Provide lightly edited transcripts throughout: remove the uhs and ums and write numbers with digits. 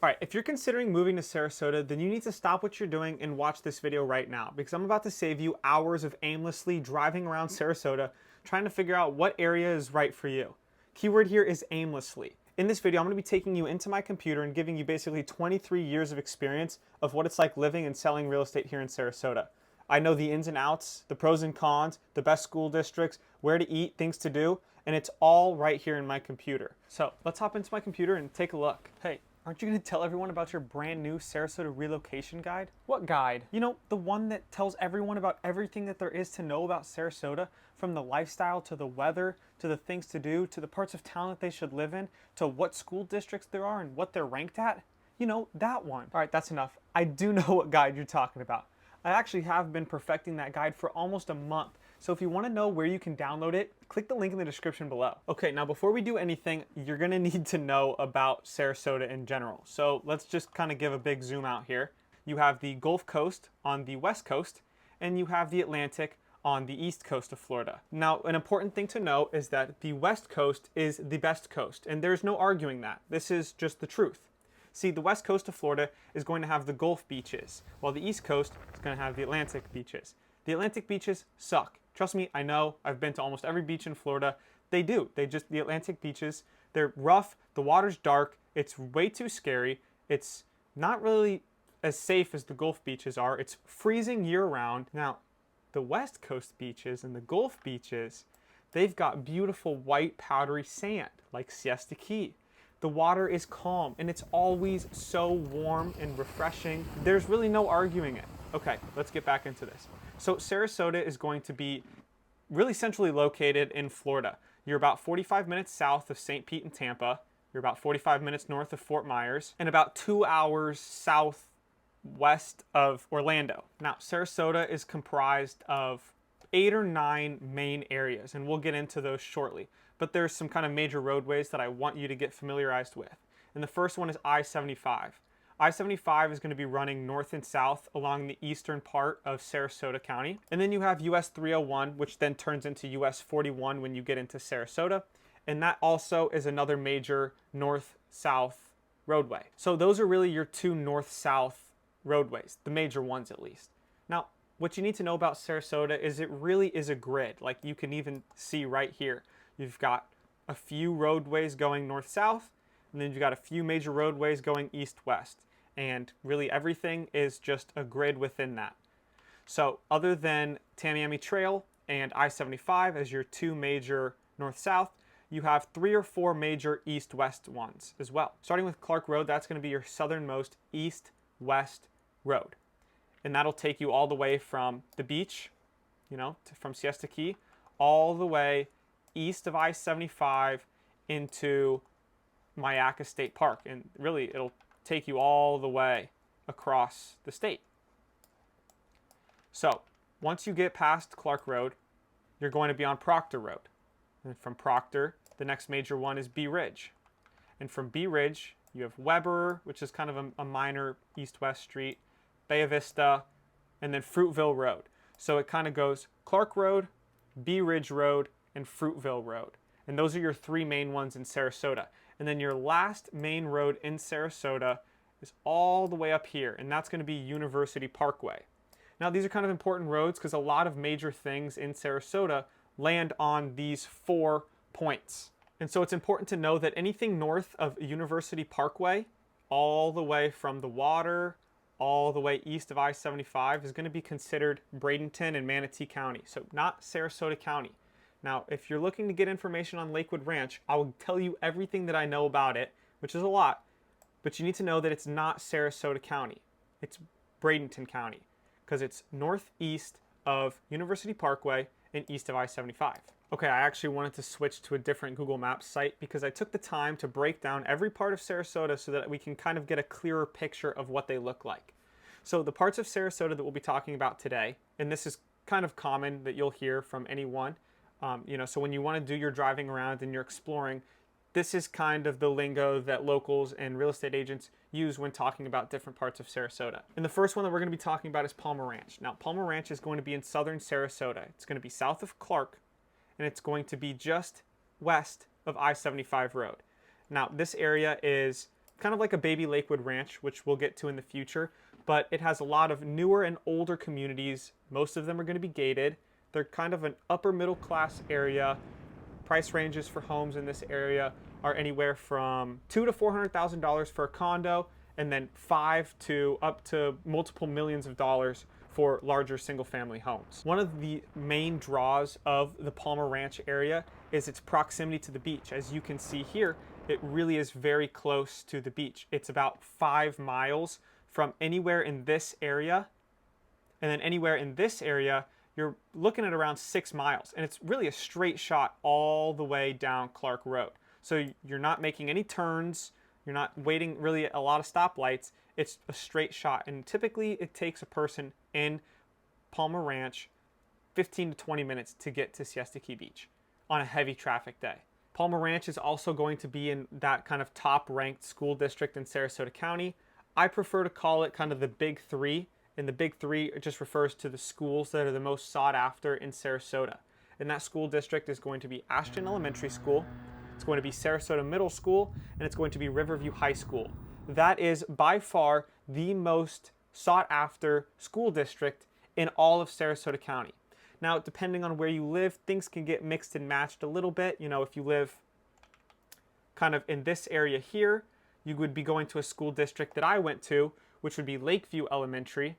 All right, if you're considering moving to Sarasota, then you need to stop what you're doing and watch this video right now because I'm about to save you hours of aimlessly driving around Sarasota trying to figure out what area is right for you. Keyword here is aimlessly. In this video, I'm going to be taking you into my computer and giving you basically 23 years of experience of what it's like living and selling real estate here in Sarasota. I know the ins and outs, the pros and cons, the best school districts, where to eat, things to do, and it's all right here in my computer. So let's hop into my computer and take a look. Hey, aren't you going to tell everyone about your brand new Sarasota relocation guide? What guide? You know, the one that tells everyone about everything that there is to know about Sarasota, from the lifestyle to the weather, to the things to do, to the parts of town that they should live in, to what school districts there are and what they're ranked at. You know, that one. All right, that's enough. I do know what guide you're talking about. I actually have been perfecting that guide for almost a month. So if you want to know where you can download it, click the link in the description below. Okay, now before we do anything, you're going to need to know about Sarasota in general. So let's just kind of give a big zoom out here. You have the Gulf Coast on the west coast, and you have the Atlantic on the east coast of Florida. Now, an important thing to know is that the west coast is the best coast, and there's no arguing that. This is just the truth. See, the west coast of Florida is going to have the Gulf beaches, while the east coast is going to have the Atlantic beaches. The Atlantic beaches suck. Trust me, I know. I've been to almost every beach in Florida. They do. The Atlantic beaches, they're rough, the water's dark, it's way too scary, it's not really as safe as the Gulf beaches are, it's freezing year-round. Now, the west coast beaches and the Gulf beaches, they've got beautiful white powdery sand, like Siesta Key. The water is calm, and it's always so warm and refreshing. There's really no arguing it. Okay, let's get back into this. So Sarasota is going to be really centrally located in Florida. You're about 45 minutes south of St. Pete and Tampa. You're about 45 minutes north of Fort Myers, and about 2 hours southwest of Orlando. Now, Sarasota is comprised of 8 or 9 main areas, and we'll get into those shortly. But there's some kind of major roadways that I want you to get familiarized with. And the first one is I-75. I-75 is going to be running north and south along the eastern part of Sarasota County. And then you have US 301, which then turns into US 41 when you get into Sarasota. And that also is another major north-south roadway. So those are really your two north-south roadways, the major ones at least. Now, what you need to know about Sarasota is it really is a grid, like you can even see right here. You've got a few roadways going north-south, and then you've got a few major roadways going east-west. And really everything is just a grid within that. So other than Tamiami Trail and I-75 as your two major north-south, you have 3 or 4 major east-west ones as well. Starting with Clark Road, that's going to be your southernmost east-west road. And that'll take you all the way from the beach, you know, from Siesta Key, all the way east of I-75 into Mayaca State Park. And really, it'll take you all the way across the state. So, once you get past Clark Road, you're going to be on Proctor Road. And from Proctor, the next major one is Bee Ridge. And from Bee Ridge, you have Weber, which is kind of a minor east-west street, Bay Vista, and then Fruitville Road. So it kind of goes Clark Road, Bee Ridge Road, and Fruitville Road. And those are your 3 main ones in Sarasota. And then your last main road in Sarasota is all the way up here, and that's going to be University Parkway. Now, these are kind of important roads because a lot of major things in Sarasota land on these 4 points. And so it's important to know that anything north of University Parkway, all the way from the water, all the way east of I-75, is going to be considered Bradenton and Manatee County, so not Sarasota County. Now, if you're looking to get information on Lakewood Ranch, I will tell you everything that I know about it, which is a lot, but you need to know that it's not Sarasota County. It's Bradenton County, because it's northeast of University Parkway and east of I-75. Okay, I actually wanted to switch to a different Google Maps site because I took the time to break down every part of Sarasota so that we can kind of get a clearer picture of what they look like. So the parts of Sarasota that we'll be talking about today, and this is kind of common that you'll hear from anyone, so when you want to do your driving around and you're exploring, this is kind of the lingo that locals and real estate agents use when talking about different parts of Sarasota. And the first one that we're going to be talking about is Palmer Ranch. Now, Palmer Ranch is going to be in southern Sarasota. It's going to be south of Clark, and it's going to be just west of I-75 Road. Now, this area is kind of like a baby Lakewood Ranch, which we'll get to in the future, but it has a lot of newer and older communities. Most of them are going to be gated. They're kind of an upper middle class area. Price ranges for homes in this area are anywhere from $200,000 to $400,000 for a condo, and then $5 to up to multiple millions of dollars for larger single-family homes. One of the main draws of the Palmer Ranch area is its proximity to the beach. As you can see here, it really is very close to the beach. It's about 5 miles from anywhere in this area, and then anywhere in this area, you're looking at around 6 miles, and it's really a straight shot all the way down Clark Road. So you're not making any turns, you're not waiting really a lot of stoplights. It's a straight shot, and typically it takes a person in Palmer Ranch 15 to 20 minutes to get to Siesta Key Beach on a heavy traffic day. Palmer Ranch is also going to be in that kind of top-ranked school district in Sarasota County. I prefer to call it kind of the Big Three, and the Big Three it just refers to the schools that are the most sought after in Sarasota. And that school district is going to be Ashton Elementary School, it's going to be Sarasota Middle School, and it's going to be Riverview High School. That is by far the most sought after school district in all of Sarasota County. Now, depending on where you live, things can get mixed and matched a little bit. You know, if you live kind of in this area here, you would be going to a school district that I went to, which would be Lakeview Elementary,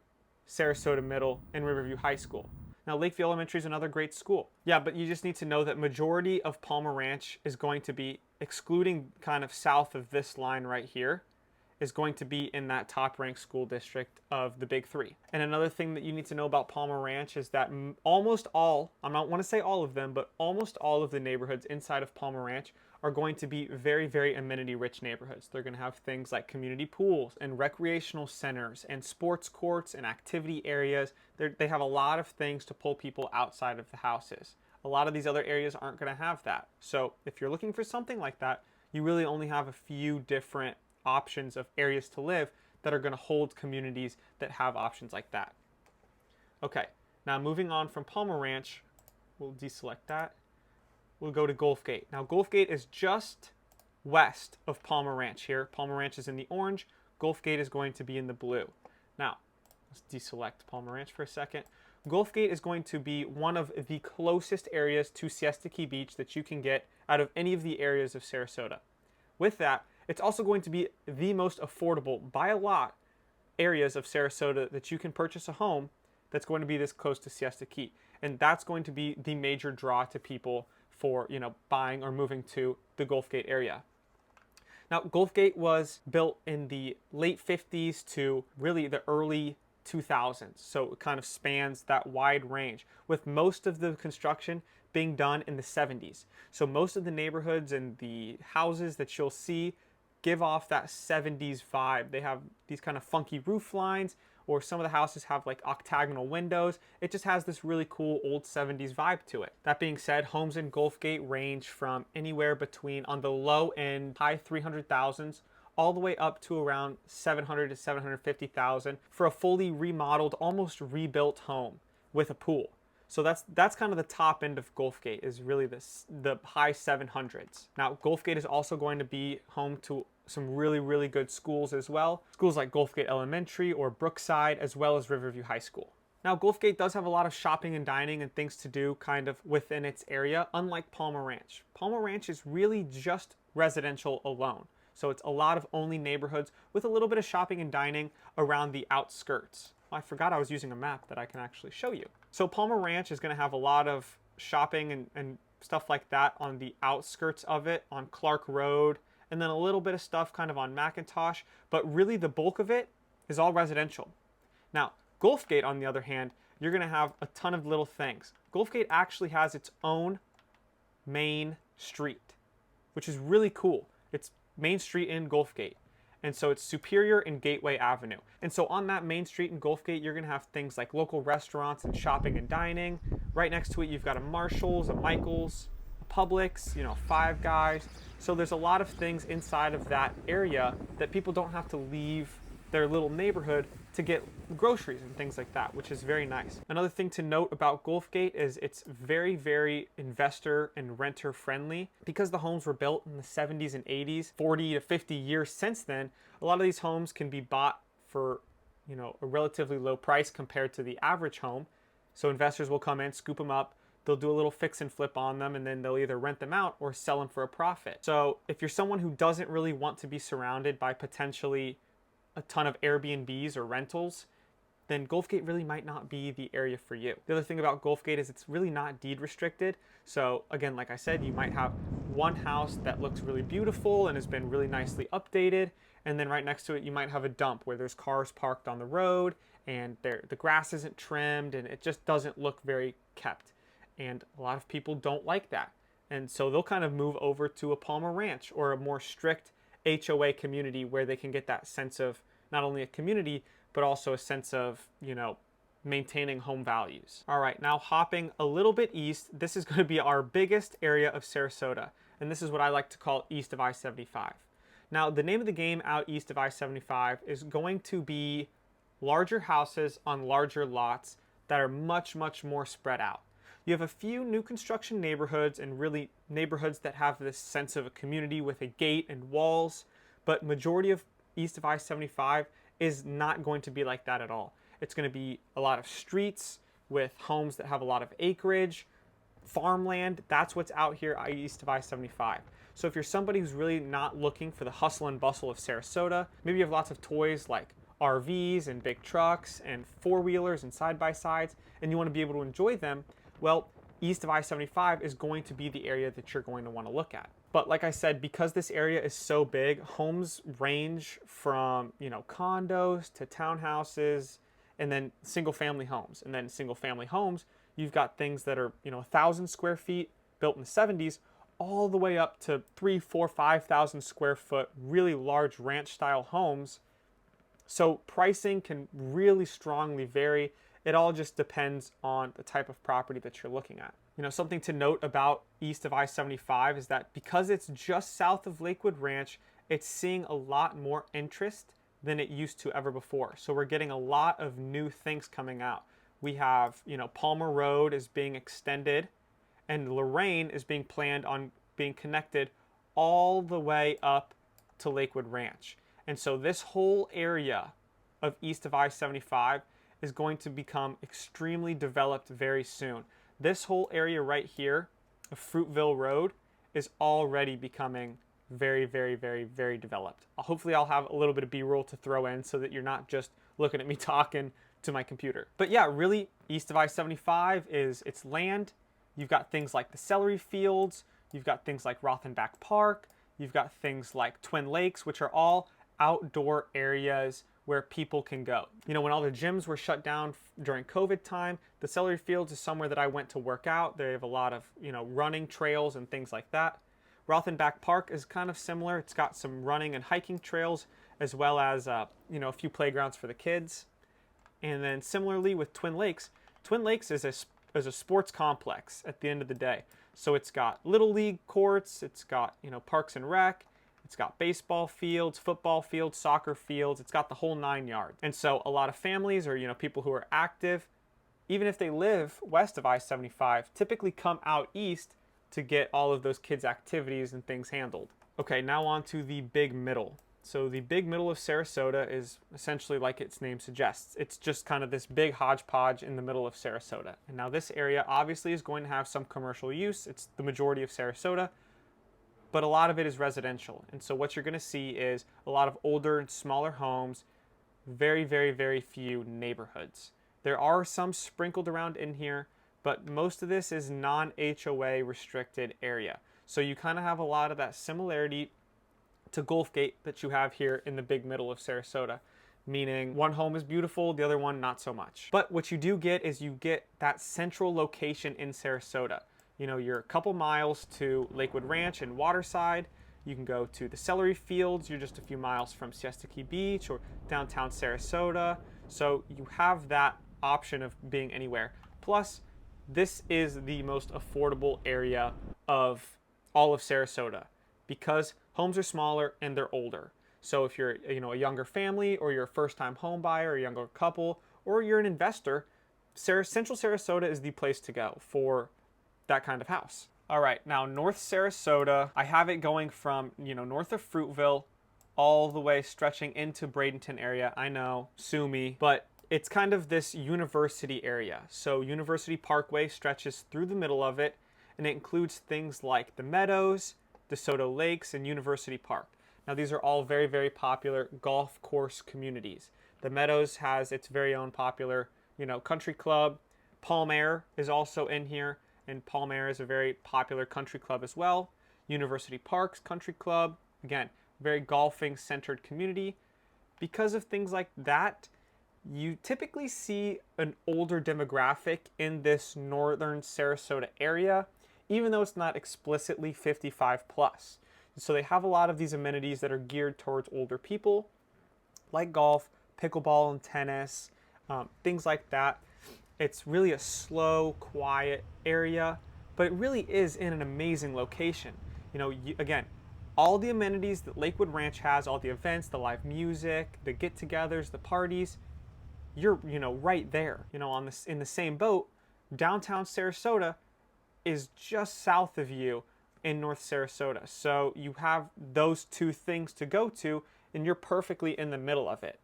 Sarasota Middle, and Riverview High School. Now, Lakeview Elementary is another great school. Yeah, but you just need to know that majority of Palmer Ranch is going to be, excluding kind of south of this line right here, is going to be in that top-ranked school district of the Big Three. And another thing that you need to know about Palmer Ranch is that almost all, I don't want to say all of them, but almost all of the neighborhoods inside of Palmer Ranch are going to be very, very amenity-rich neighborhoods. They're going to have things like community pools and recreational centers and sports courts and activity areas. They have a lot of things to pull people outside of the houses. A lot of these other areas aren't going to have that. So if you're looking for something like that, you really only have a few different options of areas to live that are going to hold communities that have options like that. Okay, now moving on from Palmer Ranch, we'll deselect that. We'll go to Gulf Gate. Now, Gulf Gate is just west of Palmer Ranch here. Palmer Ranch is in the orange. Gulf Gate is going to be in the blue. Now, let's deselect Palmer Ranch for a second. Gulf Gate is going to be one of the closest areas to Siesta Key Beach that you can get out of any of the areas of Sarasota. With that, it's also going to be the most affordable, by a lot, areas of Sarasota that you can purchase a home that's going to be this close to Siesta Key. And that's going to be the major draw to people for, you know, buying or moving to the Gulf Gate area. Now, Gulf Gate was built in the late 50s to really the early 2000s. So it kind of spans that wide range, with most of the construction being done in the 70s. So most of the neighborhoods and the houses that you'll see give off that 70s vibe. They have these kind of funky roof lines, or some of the houses have like octagonal windows. It just has this really cool old 70s vibe to it. That being said, homes in Gulf Gate range from anywhere between, on the low end, high 300,000s, all the way up to around 700 to 750,000 for a fully remodeled, almost rebuilt home with a pool. So that's kind of the top end of Gulf Gate, is really the high 700s. Now, Gulf Gate is also going to be home to some really, really good schools as well. Schools like Gulf Gate Elementary or Brookside, as well as Riverview High School. Now, Gulf Gate does have a lot of shopping and dining and things to do kind of within its area, unlike Palmer Ranch. Palmer Ranch is really just residential alone. So it's a lot of only neighborhoods with a little bit of shopping and dining around the outskirts. I forgot I was using a map that I can actually show you. So Palmer Ranch is going to have a lot of shopping and stuff like that on the outskirts of it, on Clark Road, and then a little bit of stuff kind of on McIntosh, but really the bulk of it is all residential. Now, Gulf Gate, on the other hand, you're going to have a ton of little things. Gulf Gate actually has its own main street, which is really cool. It's Main Street in Gulf Gate. And so it's Superior and Gateway Avenue. And so on that main street in Gulf Gate, you're going to have things like local restaurants and shopping and dining. Right next to it, you've got a Marshall's, a Michael's, a Publix, you know, Five Guys. So there's a lot of things inside of that area that people don't have to leave their little neighborhood to get groceries and things like that, which is very nice. Another thing to note about Gulfgate is it's very, very investor and renter friendly. Because the homes were built in the 70s and 80s, 40 to 50 years since then, a lot of these homes can be bought for, you know, a relatively low price compared to the average home. So investors will come in, scoop them up, they'll do a little fix and flip on them, and then they'll either rent them out or sell them for a profit. So if you're someone who doesn't really want to be surrounded by potentially a ton of Airbnbs or rentals, then Gulfgate really might not be the area for you. The other thing about Gulfgate is it's really not deed restricted. So again, like I said, you might have one house that looks really beautiful and has been really nicely updated, and then right next to it you might have a dump where there's cars parked on the road and the grass isn't trimmed and it just doesn't look very kept. And a lot of people don't like that. And so they'll kind of move over to a Palmer Ranch or a more strict HOA community where they can get that sense of not only a community, but also a sense of, you know, maintaining home values. All right, now hopping a little bit east, this is going to be our biggest area of Sarasota. And this is what I like to call east of I-75. Now, the name of the game out east of I-75 is going to be larger houses on larger lots that are much, much more spread out. You have a few new construction neighborhoods and really neighborhoods that have this sense of a community with a gate and walls, but majority of east of I-75 is not going to be like that at all. It's going to be a lot of streets with homes that have a lot of acreage, farmland. That's what's out here east of I-75. So if you're somebody who's really not looking for the hustle and bustle of Sarasota, maybe you have lots of toys like RVs and big trucks and four-wheelers and side-by-sides, and you want to be able to enjoy them, well, east of I-75 is going to be the area that you're going to want to look at. But like I said, because this area is so big, homes range from, you know, condos to townhouses and then single family homes. And then single family homes, you've got things that are, you know, 1,000 square feet built in the 70s all the way up to 3,000, 4,000, 5,000 square foot, really large ranch style homes. So pricing can really strongly vary. It all just depends on the type of property that you're looking at. You know, something to note about east of I-75 is that because it's just south of Lakewood Ranch, it's seeing a lot more interest than it used to ever before. So we're getting a lot of new things coming out. We have, you know, Palmer Road is being extended and Lorraine is being planned on being connected all the way up to Lakewood Ranch. And so this whole area of east of I-75 is going to become extremely developed very soon. This whole area right here of Fruitville Road is already becoming very, very, very, very developed. Hopefully I'll have a little bit of B-roll to throw in so that you're not just looking at me talking to my computer. But yeah, really east of I-75 is its land. You've got things like the celery fields, you've got things like Rothenbach Park, you've got things like Twin Lakes, which are all outdoor areas where people can go. You know, when all the gyms were shut down during COVID time, the celery fields is somewhere that I went to work out. They have a lot of, you know, running trails and things like that. Rothenbach Park is kind of similar. It's got some running and hiking trails as well as, you know, a few playgrounds for the kids. And then similarly with Twin Lakes is a sports complex at the end of the day. So it's got Little League courts, it's got, you know, Parks and Rec, it's got baseball fields, football fields, soccer fields. It's got the whole 9 yards. And so a lot of families or, you know, people who are active, even if they live west of I-75, typically come out east to get all of those kids' activities and things handled. Okay, now on to the Big Middle. So the Big Middle of Sarasota is essentially like its name suggests. It's just kind of this big hodgepodge in the middle of Sarasota. And now this area obviously is going to have some commercial use. It's the majority of Sarasota, but a lot of it is residential. And so what you're going to see is a lot of older and smaller homes, very, very, very few neighborhoods. There are some sprinkled around in here, but most of this is non-HOA restricted area. So you kind of have a lot of that similarity to Gulfgate that you have here in the Big Middle of Sarasota, meaning one home is beautiful, the other one not so much. But what you do get is you get that central location in Sarasota. You know, you're a couple miles to Lakewood Ranch and Waterside. You can go to the celery fields. You're just a few miles from Siesta Key Beach or downtown Sarasota. So you have that option of being anywhere. Plus, this is the most affordable area of all of Sarasota because homes are smaller and they're older. So if you're, a younger family, or you're a first-time home buyer, or a younger couple, or you're an investor, Central Sarasota is the place to go for that kind of house. All right, now North Sarasota, I have it going from, north of Fruitville all the way stretching into Bradenton area. I know, sue me, but it's kind of this university area. So University Parkway stretches through the middle of it, and it includes things like the Meadows, DeSoto Lakes, and University Park. Now these are all very, very popular golf course communities. The Meadows has its very own popular, country club. Palm Air is also in here, and Palm Air is a very popular country club as well. University Park's country club, again, very golfing centered community. Because of things like that, you typically see an older demographic in this northern Sarasota area, even though it's not explicitly 55 plus. So they have a lot of these amenities that are geared towards older people, like golf, pickleball and tennis, things like that. It's really a slow, quiet area, but it really is in an amazing location. Again, all the amenities that Lakewood Ranch has, all the events, the live music, the get-togethers, the parties, you're, right there. In the same boat, downtown Sarasota is just south of you in North Sarasota. So you have those two things to go to, and you're perfectly in the middle of it.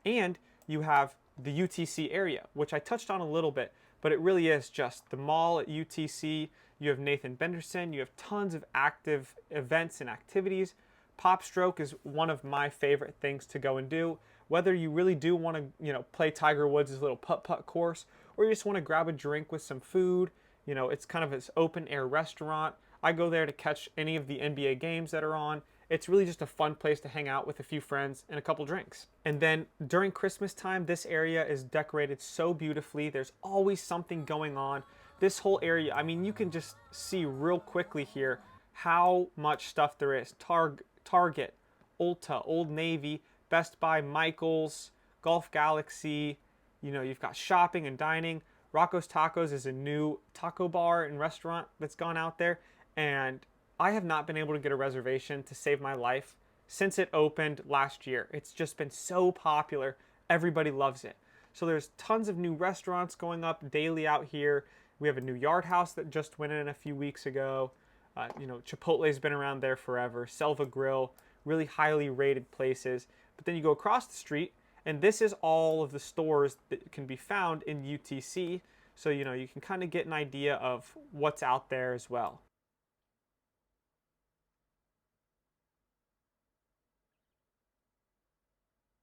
And you have the UTC area, which I touched on a little bit, but it really is just the mall at UTC. You have Nathan Benderson. You have tons of active events and activities. Pop Stroke is one of my favorite things to go and do. Whether you really do want to, play Tiger Woods' little putt-putt course, or you just want to grab a drink with some food, it's kind of this open-air restaurant. I go there to catch any of the NBA games that are on. It's really just a fun place to hang out with a few friends and a couple drinks. And then during Christmas time, this area is decorated so beautifully. There's always something going on. This whole area, you can just see real quickly here how much stuff there is. Target, Ulta, Old Navy, Best Buy, Michael's, Golf Galaxy. You've got shopping and dining. Rocco's Tacos is a new taco bar and restaurant that's gone out there. And I have not been able to get a reservation to save my life since it opened last year. It's just been so popular. Everybody loves it. So there's tons of new restaurants going up daily out here. We have a new Yard House that just went in a few weeks ago. Chipotle's been around there forever. Selva Grill, really highly rated places. But then you go across the street, and this is all of the stores that can be found in UTC. So, you can kind of get an idea of what's out there as well.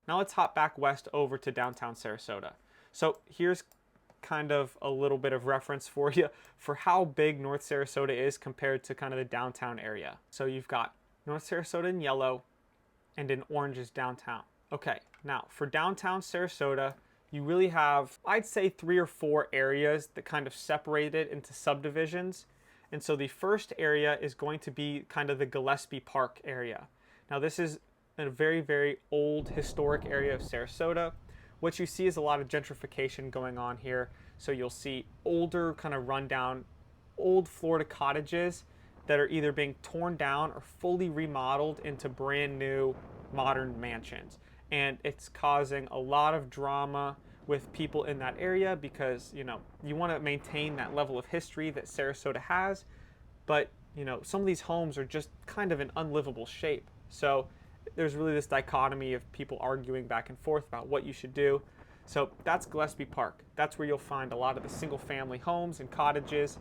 Now let's hop back west over to downtown Sarasota. So here's kind of a little bit of reference for you for how big North Sarasota is compared to kind of the downtown area. So you've got North Sarasota in yellow, and in orange is downtown. Okay, now for downtown Sarasota, you really have, I'd say, 3 or 4 areas that kind of separate it into subdivisions. And so the first area is going to be kind of the Gillespie Park area. Now this is a very, very old historic area of Sarasota. What you see is a lot of gentrification going on here. So you'll see older, kind of rundown, old Florida cottages that are either being torn down or fully remodeled into brand new modern mansions. And it's causing a lot of drama with people in that area because, you want to maintain that level of history that Sarasota has, but, some of these homes are just kind of in unlivable shape. So there's really this dichotomy of people arguing back and forth about what you should do. So that's Gillespie Park. That's where you'll find a lot of the single family homes and cottages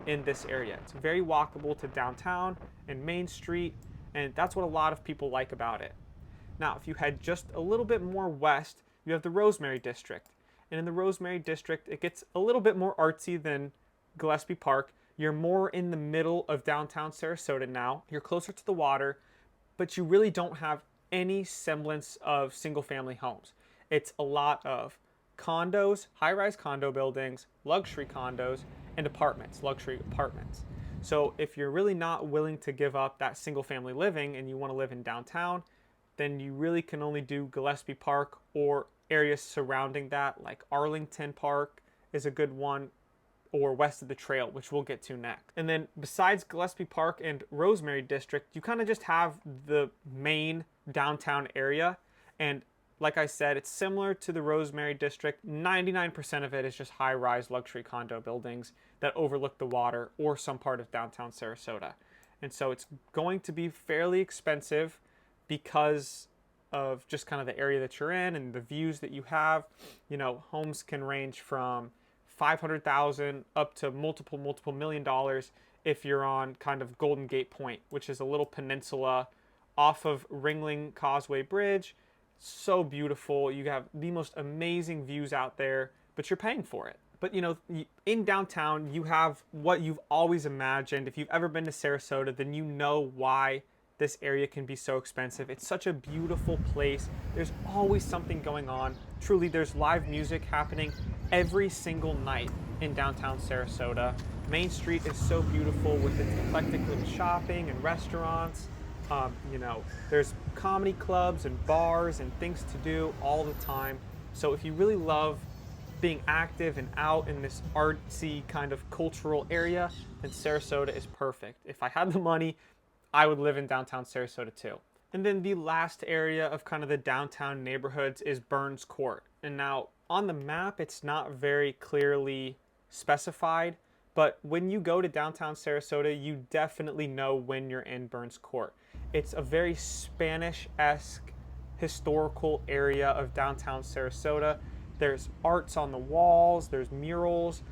in this area. It's very walkable to downtown and Main Street, and that's what a lot of people like about it. Now, if you head just a little bit more west, you have the Rosemary District. And in the Rosemary District, it gets a little bit more artsy than Gillespie Park. You're more in the middle of downtown Sarasota now. You're closer to the water, but you really don't have any semblance of single-family homes. It's a lot of condos, high-rise condo buildings, luxury condos, and apartments, luxury apartments. So if you're really not willing to give up that single-family living and you want to live in downtown, then you really can only do Gillespie Park or areas surrounding that, like Arlington Park is a good one, or west of the trail, which we'll get to next. And then besides Gillespie Park and Rosemary District, you kind of just have the main downtown area. And like I said, it's similar to the Rosemary district. 99% of it is just high-rise luxury condo buildings that overlook the water or some part of downtown Sarasota. And so it's going to be fairly expensive because of just kind of the area that you're in and the views that you have. You know, homes can range from $500,000 up to multiple $1 million if you're on kind of Golden Gate Point, which is a little peninsula off of Ringling Causeway Bridge. So beautiful. You have the most amazing views out there, but you're paying for it. But you know, in downtown, you have what you've always imagined. If you've ever been to Sarasota, then you know why this area can be so expensive. It's such a beautiful place. There's always something going on. Truly, there's live music happening every single night in downtown Sarasota. Main Street is so beautiful with its eclectic little shopping and restaurants. You know, there's comedy clubs and bars and things to do all the time. So if you really love being active and out in this artsy kind of cultural area, then Sarasota is perfect. If I had the money, I would live in downtown Sarasota too. And then the last area of kind of the downtown neighborhoods is Burns Court. And now on the map, it's not very clearly specified, but when you go to downtown Sarasota, you definitely know when you're in Burns Court. It's a very Spanish-esque historical area of downtown Sarasota. There's arts on the walls, there's murals.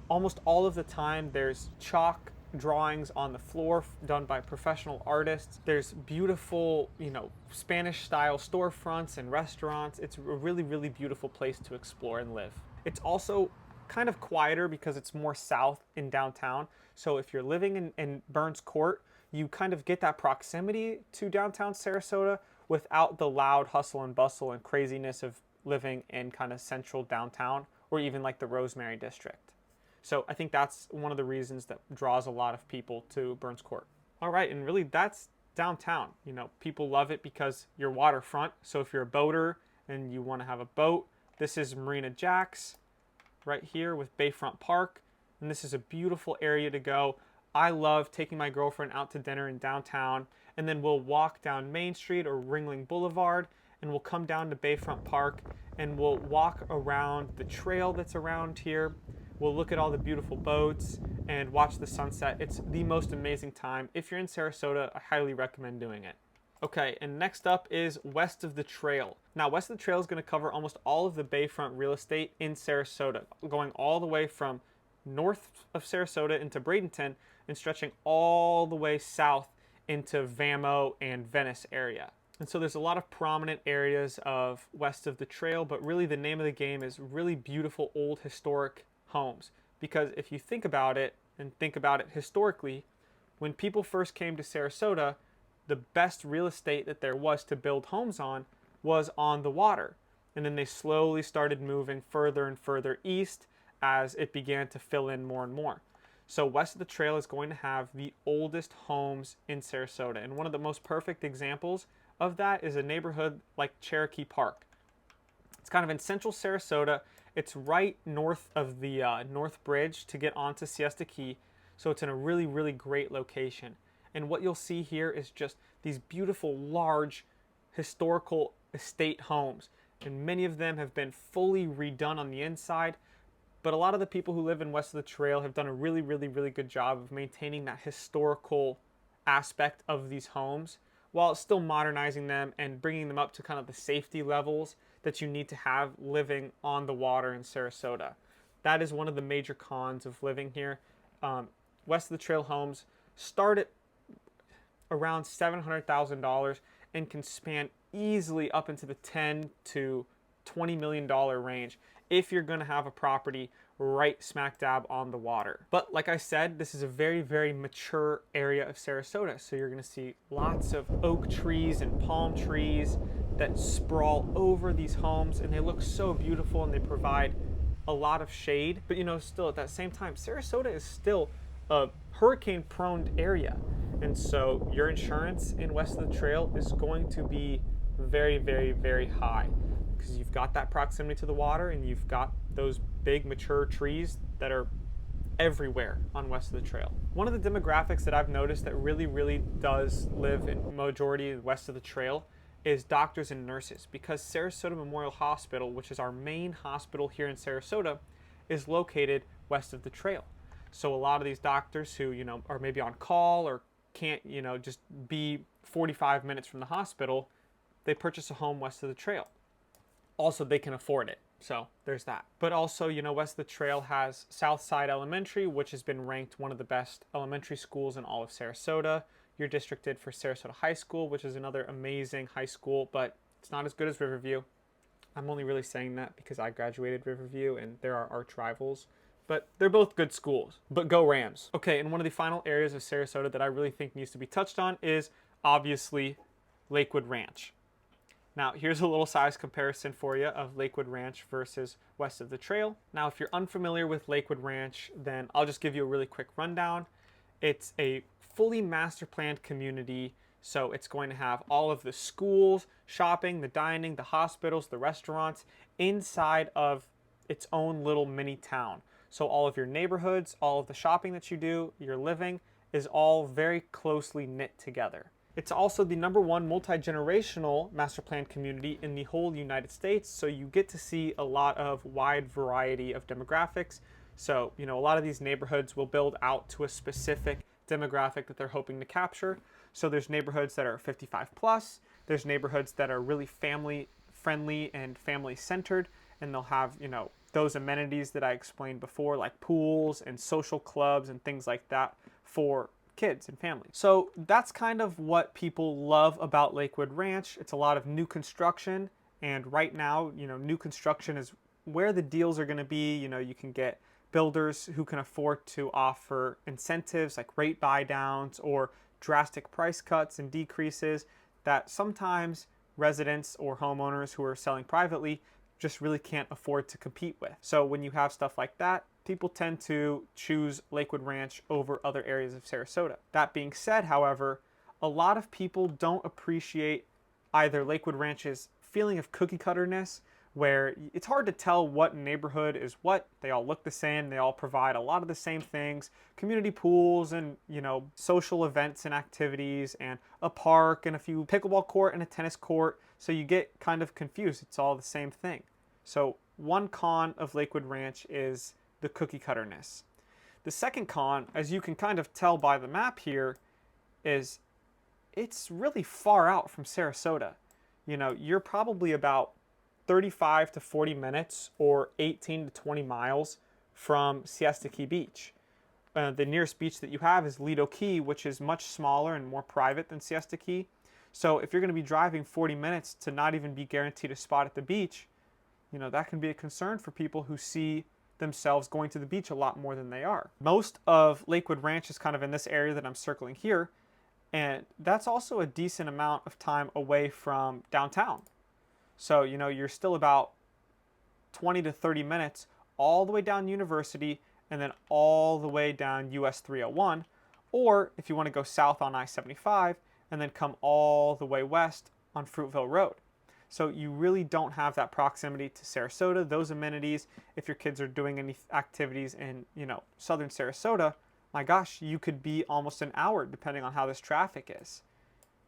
Almost all of the time, there's chalk drawings on the floor done by professional artists. There's beautiful, you know, Spanish-style storefronts and restaurants. It's a really, really beautiful place to explore and live. It's also kind of quieter because it's more south in downtown. So if you're living in Burns Court, you kind of get that proximity to downtown Sarasota without the loud hustle and bustle and craziness of living in kind of central downtown or even like the Rosemary district. So I think that's one of the reasons that draws a lot of people to Burns Court. All right, and really that's downtown. You know, people love it because you're waterfront. So if you're a boater and you want to have a boat, this is Marina Jack's right here with Bayfront Park. And this is a beautiful area to go. I love taking my girlfriend out to dinner in downtown, and then we'll walk down Main Street or Ringling Boulevard, and we'll come down to Bayfront Park, and we'll walk around the trail that's around here. We'll look at all the beautiful boats and watch the sunset. It's the most amazing time. If you're in Sarasota, I highly recommend doing it. Okay, and next up is West of the Trail. Now, West of the Trail is going to cover almost all of the Bayfront real estate in Sarasota, going all the way from north of Sarasota into Bradenton and stretching all the way south into Vamo and Venice area. And so there's a lot of prominent areas of West of the Trail, but really the name of the game is really beautiful old historic homes. Because if you think about it, and think about it historically, when people first came to Sarasota, the best real estate that there was to build homes on was on the water. And then they slowly started moving further and further east as it began to fill in more and more. So West of the Trail is going to have the oldest homes in Sarasota. And one of the most perfect examples of that is a neighborhood like Cherokee Park. It's kind of in central Sarasota. It's right north of the North Bridge to get onto Siesta Key. So it's in a really, really great location. And what you'll see here is just these beautiful, large, historical estate homes. And many of them have been fully redone on the inside. But a lot of the people who live in West of the Trail have done a really, really, really good job of maintaining that historical aspect of these homes while still modernizing them and bringing them up to kind of the safety levels that you need to have living on the water in Sarasota. That is one of the major cons of living here. West of the Trail homes start at around $700,000 and can span easily up into the $10 to $20 million range if you're going to have a property right smack dab on the water. But like I said, this is a very, very mature area of Sarasota. So you're going to see lots of oak trees and palm trees that sprawl over these homes, and they look so beautiful and they provide a lot of shade. But you know, still at that same time, Sarasota is still a hurricane prone area. And so your insurance in West of the Trail is going to be very, very, very high because you've got that proximity to the water and you've got those big mature trees that are everywhere on West of the Trail. One of the demographics that I've noticed that really, really does live in majority west of the trail is doctors and nurses, because Sarasota Memorial Hospital, which is our main hospital here in Sarasota, is located west of the trail. So a lot of these doctors who, are maybe on call or can't, just be 45 minutes from the hospital, they purchase a home west of the trail. Also, they can afford it. So there's that. But also, west of the trail has Southside Elementary, which has been ranked one of the best elementary schools in all of Sarasota. You're districted for Sarasota High School, which is another amazing high school, but it's not as good as Riverview. I'm only really saying that because I graduated Riverview and they're our arch rivals. But they're both good schools. But go Rams. Okay, and one of the final areas of Sarasota that I really think needs to be touched on is obviously Lakewood Ranch. Now, here's a little size comparison for you of Lakewood Ranch versus west of the trail. Now, if you're unfamiliar with Lakewood Ranch, then I'll just give you a really quick rundown. It's a fully master planned community, so it's going to have all of the schools, shopping, the dining, the hospitals, the restaurants inside of its own little mini town. So all of your neighborhoods, all of the shopping that you do, your living, is all very closely knit together. It's also the #1 multi-generational master plan community in the whole United States, so you get to see a lot of wide variety of demographics. So, a lot of these neighborhoods will build out to a specific demographic that they're hoping to capture. So there's neighborhoods that are 55 plus, there's neighborhoods that are really family friendly and family centered, and they'll have, those amenities that I explained before, like pools and social clubs and things like that for kids and families. So that's kind of what people love about Lakewood Ranch. It's a lot of new construction, and right now, new construction is where the deals are going to be. You can get builders who can afford to offer incentives like rate buy downs or drastic price cuts and decreases that sometimes residents or homeowners who are selling privately just really can't afford to compete with. So when you have stuff like that, people tend to choose Lakewood Ranch over other areas of Sarasota. That being said, however, a lot of people don't appreciate either Lakewood Ranch's feeling of cookie cutterness, where it's hard to tell what neighborhood is what. They all look the same. They all provide a lot of the same things, community pools and, social events and activities and a park and a few pickleball court and a tennis court. So you get kind of confused. It's all the same thing. So one con of Lakewood Ranch is the cookie cutterness. The second con, as you can kind of tell by the map here, is it's really far out from Sarasota. You're probably about 35 to 40 minutes or 18 to 20 miles from Siesta Key Beach. The nearest beach that you have is Lido Key, which is much smaller and more private than Siesta Key. So if you're going to be driving 40 minutes to not even be guaranteed a spot at the beach, that can be a concern for people who see themselves going to the beach a lot more than they are. Most of Lakewood Ranch is kind of in this area that I'm circling here, and that's also a decent amount of time away from downtown. So, you're still about 20 to 30 minutes all the way down University and then all the way down US 301. Or if you want to go south on I-75 and then come all the way west on Fruitville Road. So you really don't have that proximity to Sarasota, those amenities. If your kids are doing any activities in, southern Sarasota, my gosh, you could be almost an hour depending on how this traffic is.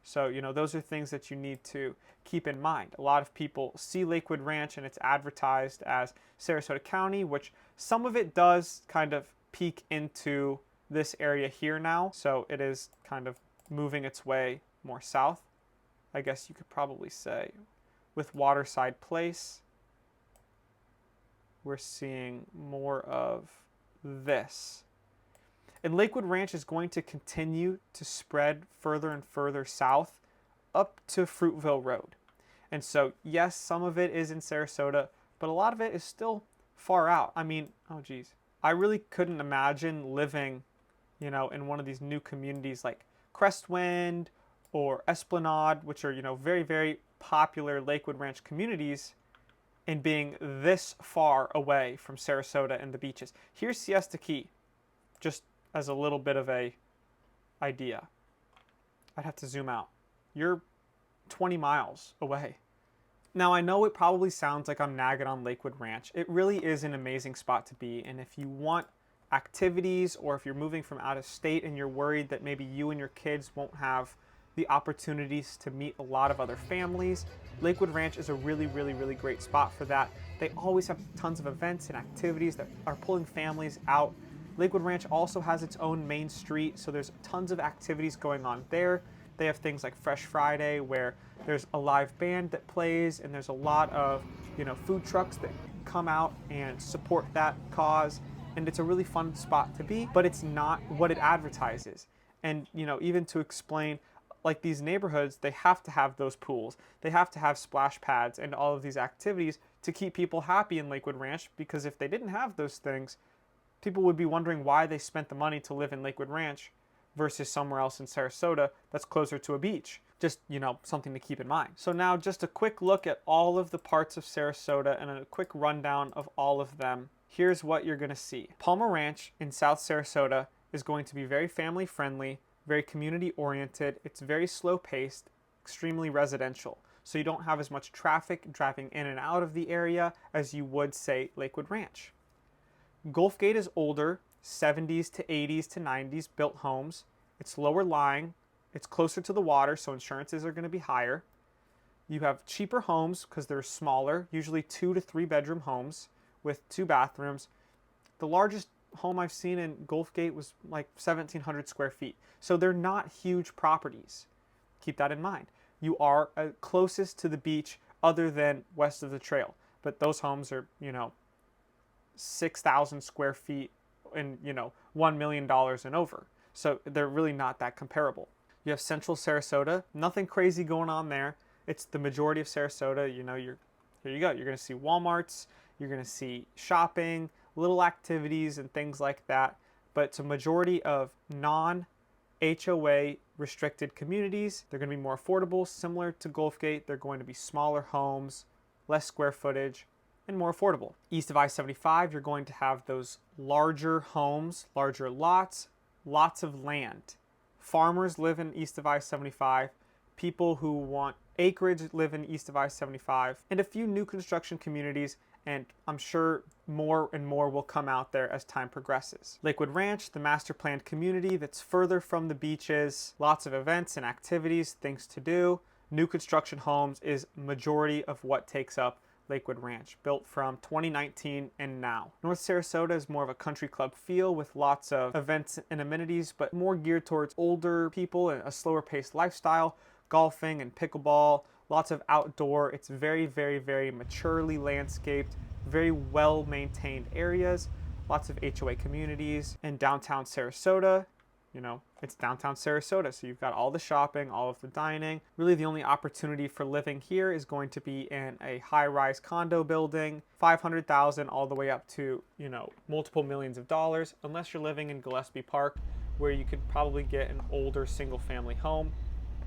So, those are things that you need to keep in mind. A lot of people see Lakewood Ranch and it's advertised as Sarasota County, which some of it does kind of peek into this area here now. So it is kind of moving its way more south, I guess you could probably say. With Waterside Place, we're seeing more of this. And Lakewood Ranch is going to continue to spread further and further south up to Fruitville Road. And so, yes, some of it is in Sarasota, but a lot of it is still far out. I mean, oh geez. I really couldn't imagine living, in one of these new communities like Crestwind or Esplanade, which are, very, very popular Lakewood Ranch communities, and being this far away from Sarasota and the beaches. Here's Siesta Key, just as a little bit of a idea. I'd have to zoom out. You're 20 miles away. Now, I know it probably sounds like I'm nagging on Lakewood Ranch. It really is an amazing spot to be, and if you want activities or if you're moving from out of state and you're worried that maybe you and your kids won't have the opportunities to meet a lot of other families. Lakewood Ranch is a really, really, really great spot for that. They always have tons of events and activities that are pulling families out. Lakewood Ranch also has its own main street, so there's tons of activities going on there. They have things like Fresh Friday, where there's a live band that plays, and there's a lot of, food trucks that come out and support that cause. And it's a really fun spot to be, but it's not what it advertises. And, even to explain, like these neighborhoods, they have to have those pools. They have to have splash pads and all of these activities to keep people happy in Lakewood Ranch, because if they didn't have those things, people would be wondering why they spent the money to live in Lakewood Ranch versus somewhere else in Sarasota that's closer to a beach. Just, something to keep in mind. So now just a quick look at all of the parts of Sarasota and a quick rundown of all of them. Here's what you're going to see. Palmer Ranch in South Sarasota is going to be very family friendly, very community oriented. It's very slow paced, extremely residential. So you don't have as much traffic driving in and out of the area as you would, say, Lakewood Ranch. Gulf Gate is older, 70s to 80s to 90s built homes. It's lower lying. It's closer to the water, so insurances are going to be higher. You have cheaper homes because they're smaller, usually 2 to 3 bedroom homes with 2 bathrooms. The largest home I've seen in Gulf Gate was like 1,700 square feet. So they're not huge properties. Keep that in mind. You are closest to the beach other than west of the trail. But those homes are, 6,000 square feet and, $1 million and over. So they're really not that comparable. You have Central Sarasota, nothing crazy going on there. It's the majority of Sarasota. Here you go. You're going to see Walmarts, you're going to see shopping, little activities and things like that. But it's a majority of non-HOA restricted communities. They're going to be more affordable, similar to Gulf Gate. They're going to be smaller homes, less square footage, and more affordable. East of I-75, you're going to have those larger homes, larger lots, lots of land. Farmers live in east of I-75. People who want acreage live in east of I-75. And a few new construction communities, and I'm sure more and more will come out there as time progresses. Lakewood Ranch, the master planned community that's further from the beaches. Lots of events and activities, things to do. New construction homes is majority of what takes up Lakewood Ranch, built from 2019 and now. North Sarasota is more of a country club feel with lots of events and amenities, but more geared towards older people and a slower paced lifestyle, golfing and pickleball, lots of outdoor. It's very, very, very maturely landscaped, very well maintained areas, lots of HOA communities. In downtown Sarasota, it's downtown Sarasota, so you've got all the shopping, all of the dining. Really the only opportunity for living here is going to be in a high-rise condo building, $500,000 all the way up to, multiple millions of dollars, unless you're living in Gillespie Park, where you could probably get an older single-family home.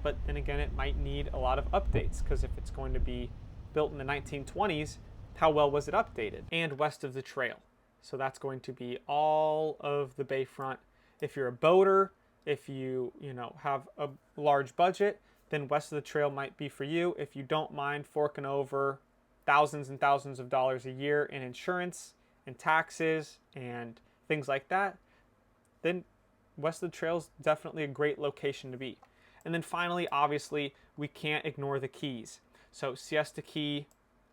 But then again, it might need a lot of updates, because if it's going to be built in the 1920s, how well was it updated? And west of the trail. So that's going to be all of the bayfront. If you're a boater, if you have a large budget, then west of the trail might be for you. If you don't mind forking over thousands and thousands of dollars a year in insurance and taxes and things like that, then west of the trail is definitely a great location to be. And then finally, obviously, we can't ignore the Keys. So Siesta Key,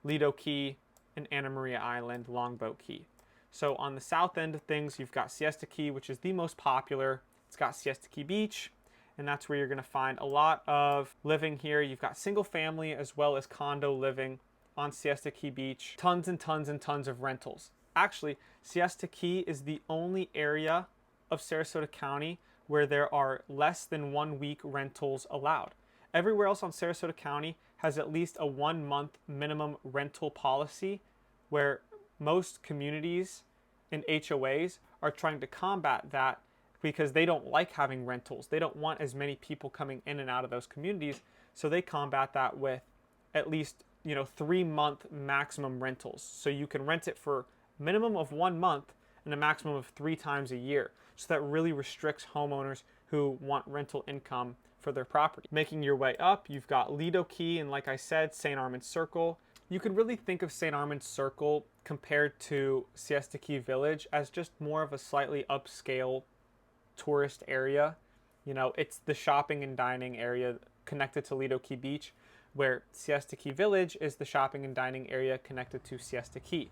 Lido Key, and Anna Maria Island, Longboat Key. So on the south end of things, you've got Siesta Key, which is the most popular. It's got Siesta Key Beach, and that's where you're going to find a lot of living here. You've got single family as well as condo living on Siesta Key Beach. Tons and tons and tons of rentals. Actually, Siesta Key is the only area of Sarasota County where there are less than 1 week rentals allowed. Everywhere else on Sarasota County has at least a 1 month minimum rental policy, where most communities and HOAs are trying to combat that because they don't like having rentals. They don't want as many people coming in and out of those communities. So they combat that with at least 3 month maximum rentals. So you can rent it for a minimum of 1 month and a maximum of 3 times a year. So that really restricts homeowners who want rental income for their property. Making your way up, you've got Lido Key and, like I said, St. Armand Circle. You could really think of St. Armand Circle compared to Siesta Key Village as just more of a slightly upscale tourist area. You know, it's the shopping and dining area connected to Lido Key Beach, where Siesta Key Village is the shopping and dining area connected to Siesta Key.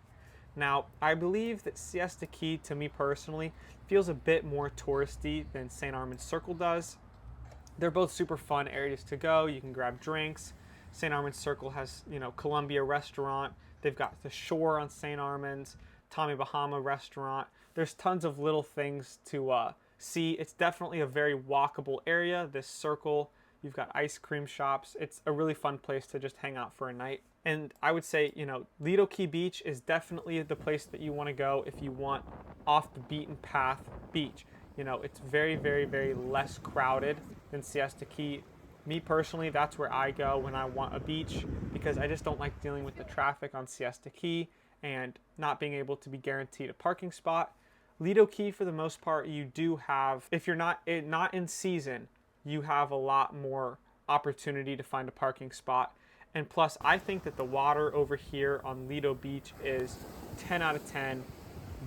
Now, I believe that Siesta Key, to me personally, feels a bit more touristy than St. Armand's Circle does. They're both super fun areas to go. You can grab drinks. St. Armand's Circle has, you know, Columbia Restaurant. They've got the Shore on St. Armand's, Tommy Bahama Restaurant. There's tons of little things to see. It's definitely a very walkable area, this circle. You've got ice cream shops. It's a really fun place to just hang out for a night. And I would say, you know, Lido Key Beach is definitely the place that you want to go if you want off the beaten path beach. You know, it's very, very, very less crowded than Siesta Key. Me personally, that's where I go when I want a beach, because I just don't like dealing with the traffic on Siesta Key and not being able to be guaranteed a parking spot. Lido Key, for the most part, you do have, if you're not in season, you have a lot more opportunity to find a parking spot. And plus, I think that the water over here on Lido Beach is 10 out of 10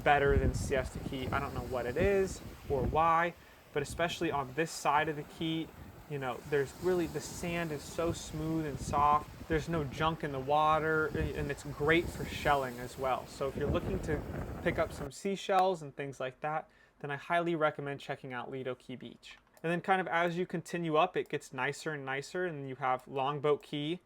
better than Siesta Key. I don't know what it is or why, but especially on this side of the key, you know, there's really, the sand is so smooth and soft. There's no junk in the water, and it's great for shelling as well. So if you're looking to pick up some seashells and things like that, then I highly recommend checking out Lido Key Beach. And then kind of as you continue up, it gets nicer and nicer, and you have Longboat Key.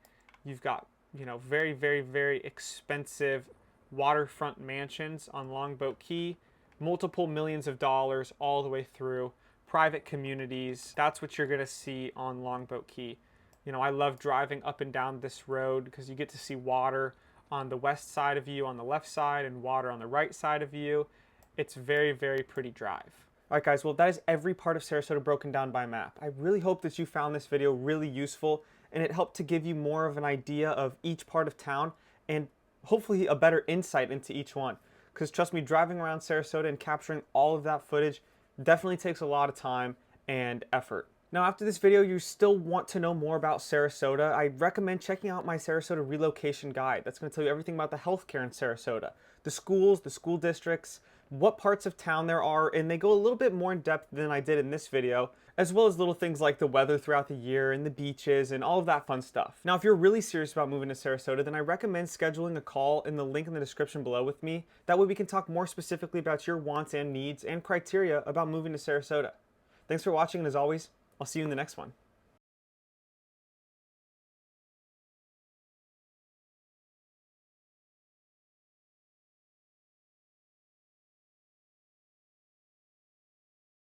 You've got, you know, very, very, very expensive waterfront mansions on Longboat Key, multiple millions of dollars all the way through, private communities. That's what you're going to see on Longboat Key. You know, I love driving up and down this road because you get to see water on the west side of you, on the left side, and water on the right side of you. It's very, very pretty drive. All right, guys, well, that is every part of Sarasota broken down by map. I really hope that you found this video really useful and it helped to give you more of an idea of each part of town and hopefully a better insight into each one. Because trust me, driving around Sarasota and capturing all of that footage definitely takes a lot of time and effort. Now, after this video, you still want to know more about Sarasota, I recommend checking out my Sarasota relocation guide. That's going to tell you everything about the healthcare in Sarasota, the schools, the school districts, what parts of town there are, and they go a little bit more in depth than I did in this video, as well as little things like the weather throughout the year and the beaches and all of that fun stuff. Now, if you're really serious about moving to Sarasota, then I recommend scheduling a call in the link in the description below with me. That way we can talk more specifically about your wants and needs and criteria about moving to Sarasota. Thanks for watching, and as always, I'll see you in the next one.